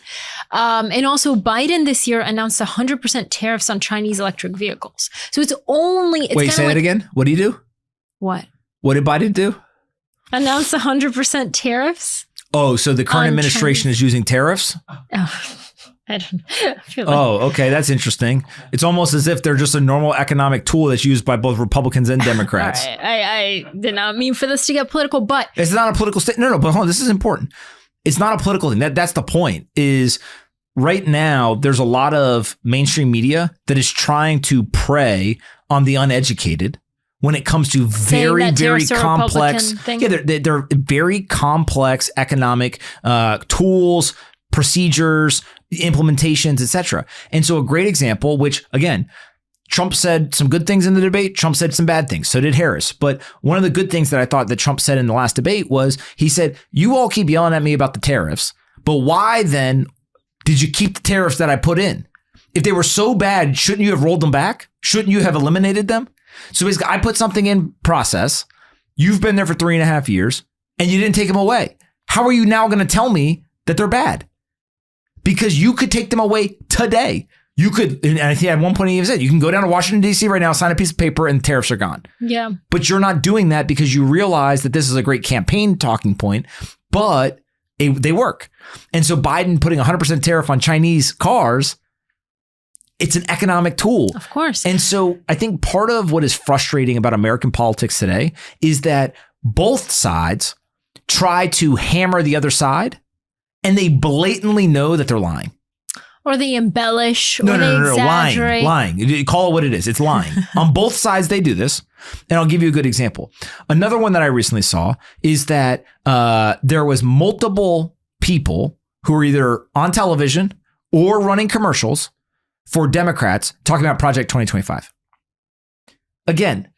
And also Biden this year announced 100% tariffs on Chinese electric vehicles. So it's Wait, say that again? What do you do? What? What did Biden do? Announce 100% tariffs? Oh, so the current administration is using tariffs? Oh. I feel like okay. That's interesting. It's almost as if they're just a normal economic tool that's used by both Republicans and Democrats. All right. I did not mean for this to get political, but it's not a political statement. No, but hold on. This is important. It's not a political thing. That's the point. Is right now there's a lot of mainstream media that is trying to prey on the uneducated when it comes to very, very complex. Yeah, they're very complex economic tools, procedures, implementations, etc. And so a great example, which again, Trump said some good things in the debate. Trump said some bad things. So did Harris. But one of the good things that I thought that Trump said in the last debate was he said, you all keep yelling at me about the tariffs, but why then did you keep the tariffs that I put in? If they were so bad, shouldn't you have rolled them back? Shouldn't you have eliminated them? So basically, I put something in process. You've been there for 3.5 years and you didn't take them away. How are you now going to tell me that they're bad? Because you could take them away today. You could, and I think at one point he even said, you can go down to Washington, D.C. right now, sign a piece of paper, and the tariffs are gone. Yeah. But you're not doing that because you realize that this is a great campaign talking point, but they work. And so Biden putting 100% tariff on Chinese cars, it's an economic tool. Of course. And so I think part of what is frustrating about American politics today is that both sides try to hammer the other side, and they blatantly know that they're lying. Or they embellish, or they exaggerate. Lying. Call it what it is. It's lying. On both sides, they do this. And I'll give you a good example. Another one that I recently saw is that there was multiple people who were either on television or running commercials for Democrats talking about Project 2025. Again,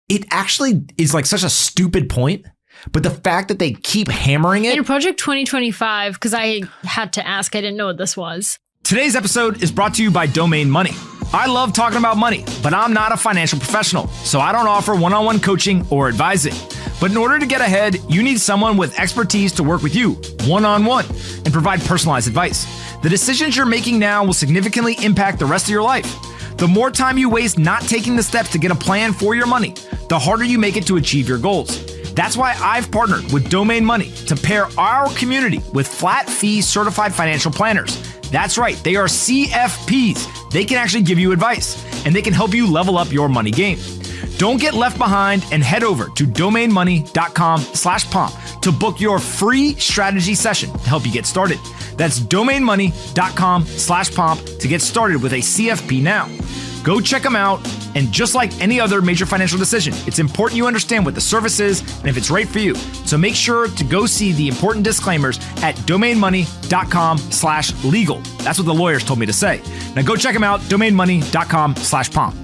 it actually is like such a stupid point. But the fact that they keep hammering it. In Project 2025, because I had to ask, I didn't know what this was. Today's episode is brought to you by Domain Money. I love talking about money, but I'm not a financial professional, so I don't offer one-on-one coaching or advising. But in order to get ahead, you need someone with expertise to work with you one-on-one and provide personalized advice. The decisions you're making now will significantly impact the rest of your life. The more time you waste not taking the steps to get a plan for your money, the harder you make it to achieve your goals. That's why I've partnered with Domain Money to pair our community with flat fee certified financial planners. That's right, they are CFPs. They can actually give you advice and they can help you level up your money game. Don't get left behind and head over to domainmoney.com/pomp to book your free strategy session to help you get started. That's domainmoney.com/pomp to get started with a CFP now. Go check them out. And just like any other major financial decision, it's important you understand what the service is and if it's right for you. So make sure to go see the important disclaimers at domainmoney.com/legal. That's what the lawyers told me to say. Now go check them out, domainmoney.com/pomp.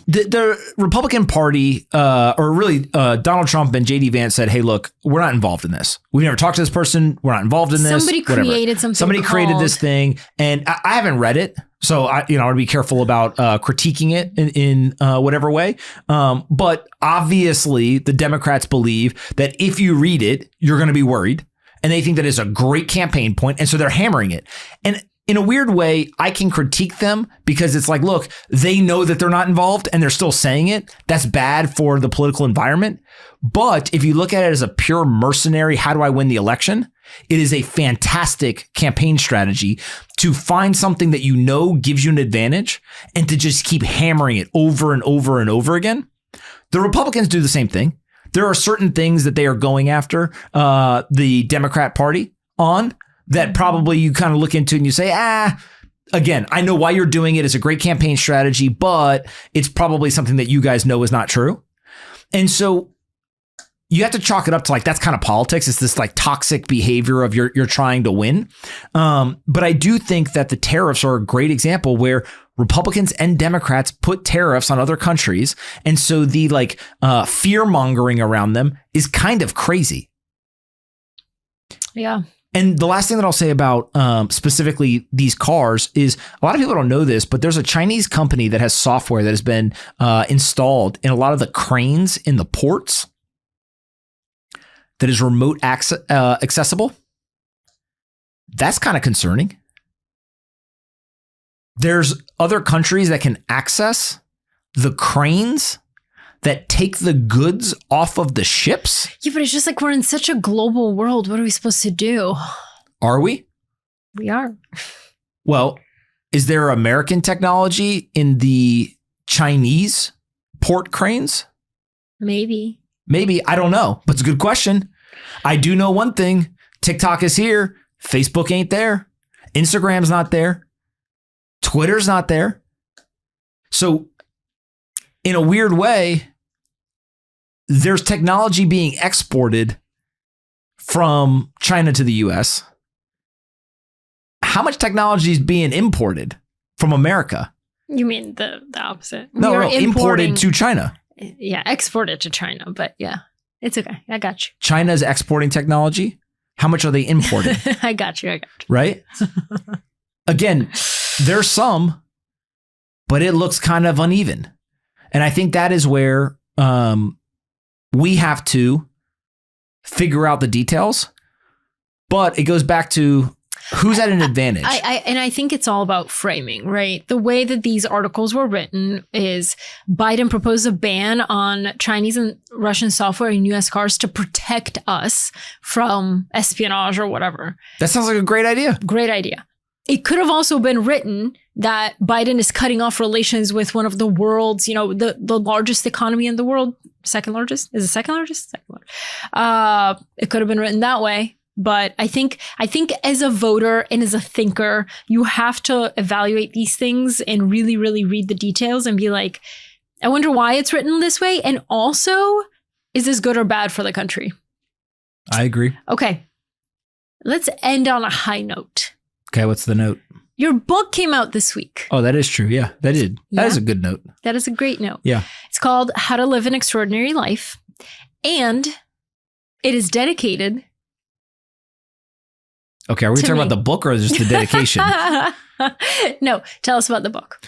The Republican Party, or really Donald Trump and J.D. Vance said, hey, look, we're not involved in this. We've never talked to this person. We're not involved in this. Somebody created something. Somebody created this thing. And I haven't read it. So I want to be careful about critiquing it in whatever way. But obviously, the Democrats believe that if you read it, you're going to be worried, and they think that is a great campaign point, and so they're hammering it. And in a weird way, I can critique them because it's like, look, they know that they're not involved, and they're still saying it. That's bad for the political environment. But if you look at it as a pure mercenary, how do I win the election? It is a fantastic campaign strategy to find something that you know gives you an advantage and to just keep hammering it over and over and over again. The Republicans do the same thing. There are certain things that they are going after the Democrat Party on that probably you kind of look into and you say, again, I know why you're doing it. It's a great campaign strategy, but it's probably something that you guys know is not true. And so you have to chalk it up to like, that's kind of politics. It's this like toxic behavior of you're trying to win. But I do think that the tariffs are a great example where Republicans and Democrats put tariffs on other countries. And so the like fear mongering around them is kind of crazy. Yeah. And the last thing that I'll say about specifically these cars is a lot of people don't know this, but there's a Chinese company that has software that has been installed in a lot of the cranes in the ports that is remote accessible. That's kind of concerning. There's other countries that can access the cranes that take the goods off of the ships. Yeah, but it's just like we're in such a global world. What are we supposed to do? Are we? We are. Well, is there American technology in the Chinese port cranes? Maybe. I don't know, but it's a good question. I do know one thing. TikTok is here. Facebook ain't there. Instagram's not there. Twitter's not there. So in a weird way, there's technology being exported from China to the US. How much technology is being imported from America? You mean the opposite? No, imported to China. Yeah, exported to China, but yeah, it's okay. I got you. China's exporting technology. How much are they importing? I got you. Right? Again, there's some, but it looks kind of uneven. And I think that is where we have to figure out the details. But it goes back to who's at an advantage. I think it's all about framing, right? The way that these articles were written is Biden proposed a ban on Chinese and Russian software in U.S. cars to protect us from espionage or whatever. That sounds like a great idea. Great idea. It could have also been written that Biden is cutting off relations with one of the world's, the largest economy in the world. Second largest? Is it second largest? Second largest. It could have been written that way. But I think as a voter and as a thinker, you have to evaluate these things and really, really read the details and be like, I wonder why it's written this way. And also, is this good or bad for the country? I agree. Okay. Let's end on a high note. Okay, what's the note? Your book came out this week. Oh, that is true. Yeah, that did. Yeah. That is a good note. That is a great note. Yeah. It's called How to Live an Extraordinary Life. And it is dedicated. Okay, are we talking about the book or just the dedication? No, tell us about the book.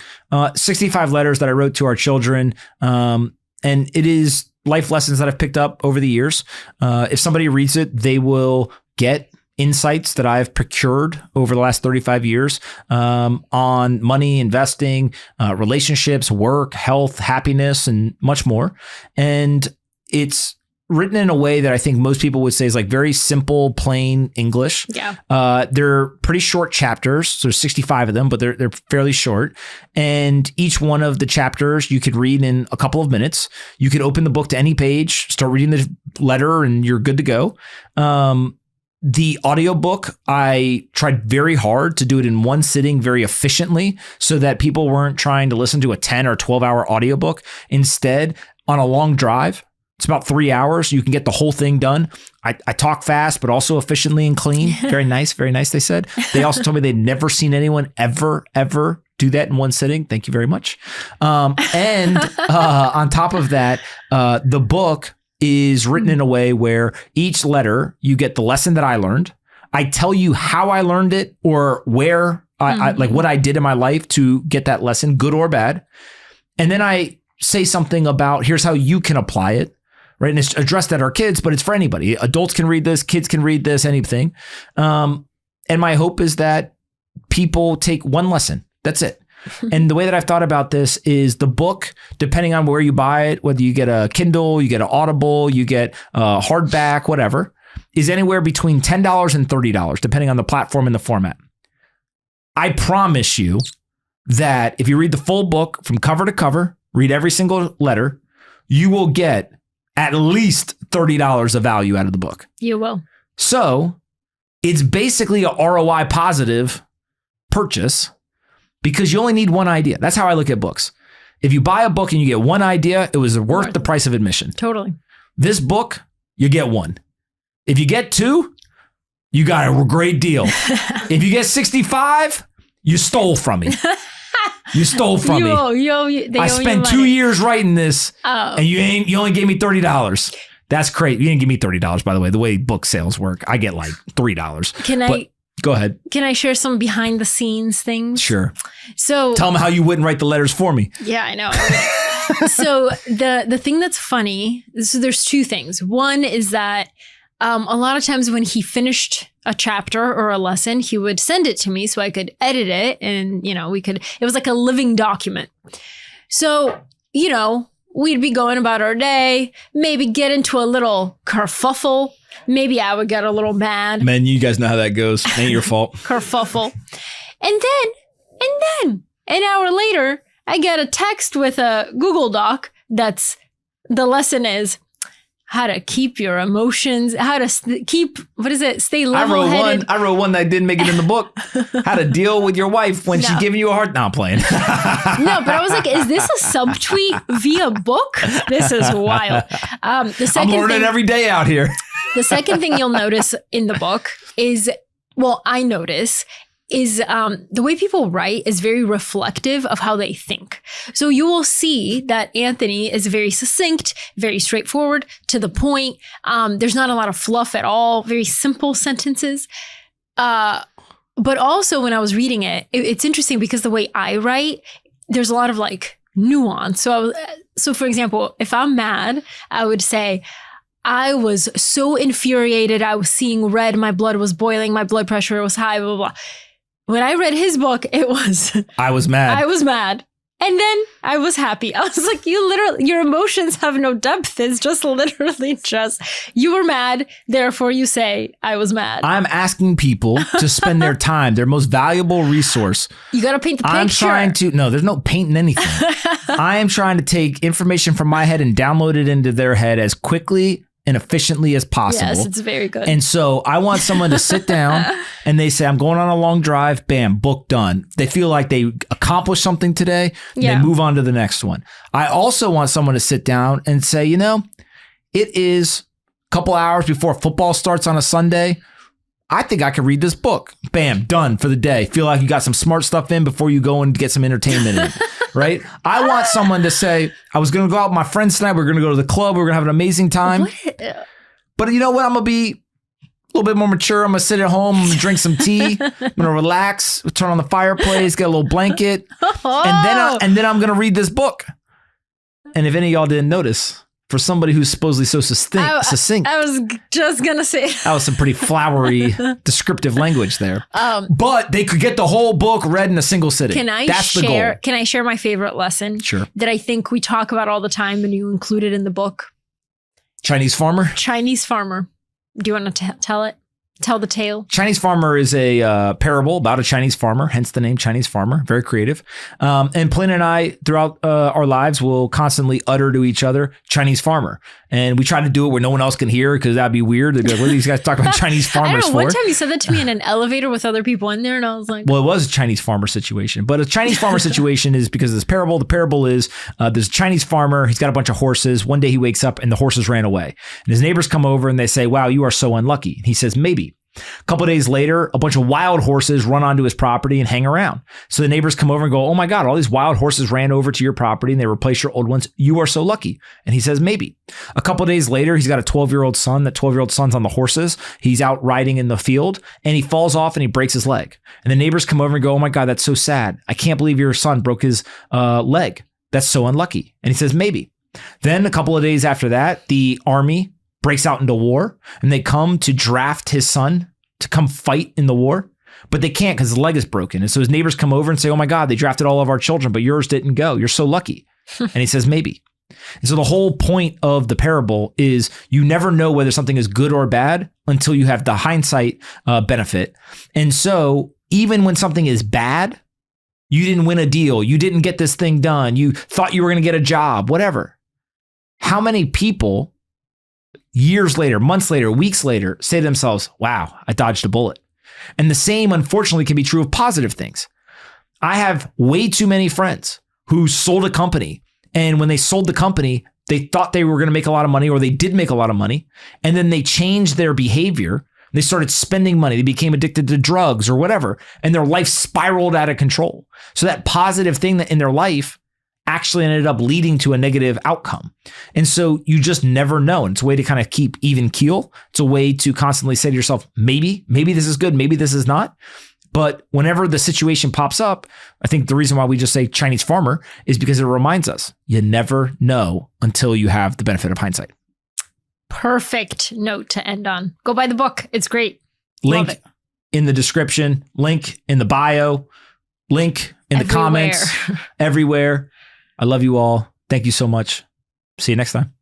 65 letters that I wrote to our children. And it is life lessons that I've picked up over the years. If somebody reads it, they will get insights that I've procured over the last 35 years on money, investing, relationships, work, health, happiness, and much more. And it's written in a way that I think most people would say is like very simple, plain English. Yeah. They're pretty short chapters. So there's 65 of them, but they're fairly short. And each one of the chapters you could read in a couple of minutes. You could open the book to any page, start reading the letter, and you're good to go. The audiobook, I tried very hard to do it in one sitting very efficiently so that people weren't trying to listen to a 10 or 12 hour audiobook. Instead, on a long drive, it's about 3 hours. You can get the whole thing done. I talk fast, but also efficiently and clean. Very nice, they said. They also told me they'd never seen anyone ever do that in one sitting. Thank you very much. And on top of that, the book is written in a way where each letter, you get the lesson that I learned. I tell you how I learned it or where I like what I did in my life to get that lesson, good or bad. And then I say something about here's how you can apply it, right? And it's addressed at our kids, but it's for anybody. Adults can read this, kids can read this, anything. And my hope is that people take one lesson. That's it. And the way that I've thought about this is the book, depending on where you buy it, whether you get a Kindle, you get an Audible, you get a hardback, whatever, is anywhere between $10 and $30, depending on the platform and the format. I promise you that if you read the full book from cover to cover, read every single letter, you will get at least $30 of value out of the book. You will. So it's basically a ROI positive purchase because you only need one idea. That's how I look at books. If you buy a book and you get one idea, it was worth the price of admission. Totally. This book, you get one. If you get two, you got a great deal. If you get 65, you stole from me. You stole from me. I spent 2 years writing this, and you only gave me $30. That's great. You didn't give me $30, by the way. The way book sales work, I get like $3. Go ahead. Can I share some behind the scenes things? Sure. So tell them how you wouldn't write the letters for me. Yeah, I know. So the thing that's funny, so there's two things. One is that a lot of times when he finished a chapter or a lesson, he would send it to me so I could edit it. And, it was like a living document. So, we'd be going about our day, maybe get into a little kerfuffle. Maybe I would get a little mad. Man, you guys know how that goes. Ain't your fault. Kerfuffle. And then an hour later, I get a text with a Google Doc the lesson is how to keep your emotions, how to stay level-headed. I wrote one that didn't make it in the book. How to deal with your wife when she's giving you a hard... No, I'm playing. No, but I was like, is this a subtweet via book? This is wild. I'm learning every day out here. The second thing you'll notice in the book is, I notice, is the way people write is very reflective of how they think. So you will see that Anthony is very succinct, very straightforward, to the point. There's not a lot of fluff at all, very simple sentences. But also when I was reading it's interesting because the way I write, there's a lot of like nuance. So for example, if I'm mad, I would say, I was so infuriated. I was seeing red. My blood was boiling. My blood pressure was high, blah, blah, blah. When I read his book, it was... I was mad. I was mad. And then I was happy. I was like, your emotions have no depth. It's just literally you were mad. Therefore, you say, I was mad. I'm asking people to spend their time, their most valuable resource. You got to paint the picture. No, there's no painting anything. I am trying to take information from my head and download it into their head as quickly and efficiently as possible. Yes, it's very good. And so I want someone to sit down and they say, I'm going on a long drive, bam, book done. They feel like they accomplished something today and they move on to the next one. I also want someone to sit down and say, it is a couple hours before football starts on a Sunday. I think I could read this book. Bam, done for the day. Feel like you got some smart stuff in before you go and get some entertainment in. Right? I want someone to say, I was going to go out with my friends tonight. We're going to go to the club. We're going to have an amazing time. But you know what? I'm going to be a little bit more mature. I'm going to sit at home, I'm going to drink some tea. I'm going to relax, turn on the fireplace, get a little blanket. And then I'm going to read this book. And if any of y'all didn't notice, for somebody who's supposedly so succinct. I was just going to say. That was some pretty flowery, descriptive language there. But they could get the whole book read in a single sitting. That's the goal. Can I share my favorite lesson? Sure. That I think we talk about all the time and you include it in the book? Chinese farmer? Chinese farmer. Do you want to tell it? Tell the tale. Chinese farmer is a parable about a Chinese farmer, hence the name Chinese farmer. Very creative. And Plynn and I, throughout our lives, will constantly utter to each other, Chinese farmer. And we try to do it where no one else can hear because that'd be weird. They'd be like, what are these guys talking about Chinese farmers I don't know, for? One time you said that to me in an elevator with other people in there and I was like... Well, it was a Chinese farmer situation. But a Chinese farmer situation is because of this parable. The parable is there's a Chinese farmer. He's got a bunch of horses. One day he wakes up and the horses ran away. And his neighbors come over and they say, wow, you are so unlucky. And he says, maybe. A couple of days later, a bunch of wild horses run onto his property and hang around. So the neighbors come over and go, oh my God, all these wild horses ran over to your property and they replaced your old ones. You are so lucky. And he says, maybe. A couple of days later, he's got a 12-year-old son. That 12-year-old son's on the horses. He's out riding in the field and he falls off and he breaks his leg. And the neighbors come over and go, oh my God, that's so sad. I can't believe your son broke his leg. That's so unlucky. And he says, maybe. Then a couple of days after that, the army breaks out into war and they come to draft his son to come fight in the war, but they can't because his leg is broken. And so his neighbors come over and say, oh my God, they drafted all of our children, but yours didn't go. You're so lucky. And he says, maybe. And so the whole point of the parable is you never know whether something is good or bad until you have the hindsight benefit. And so even when something is bad, you didn't win a deal, you didn't get this thing done, you thought you were going to get a job, whatever. How many people years later, months later, weeks later, say to themselves, wow, I dodged a bullet. And the same, unfortunately, can be true of positive things. I have way too many friends who sold a company. And when they sold the company, they thought they were going to make a lot of money, or they did make a lot of money. And then they changed their behavior. They started spending money. They became addicted to drugs or whatever. And their life spiraled out of control. So that positive thing that in their life actually ended up leading to a negative outcome. And so you just never know. And it's a way to kind of keep even keel. It's a way to constantly say to yourself, maybe this is good, maybe this is not. But whenever the situation pops up, I think the reason why we just say Chinese farmer is because it reminds us you never know until you have the benefit of hindsight. Perfect note to end on. Go buy the book. It's great. Link in the description, link in the bio, link in the comments, everywhere. I love you all. Thank you so much. See you next time.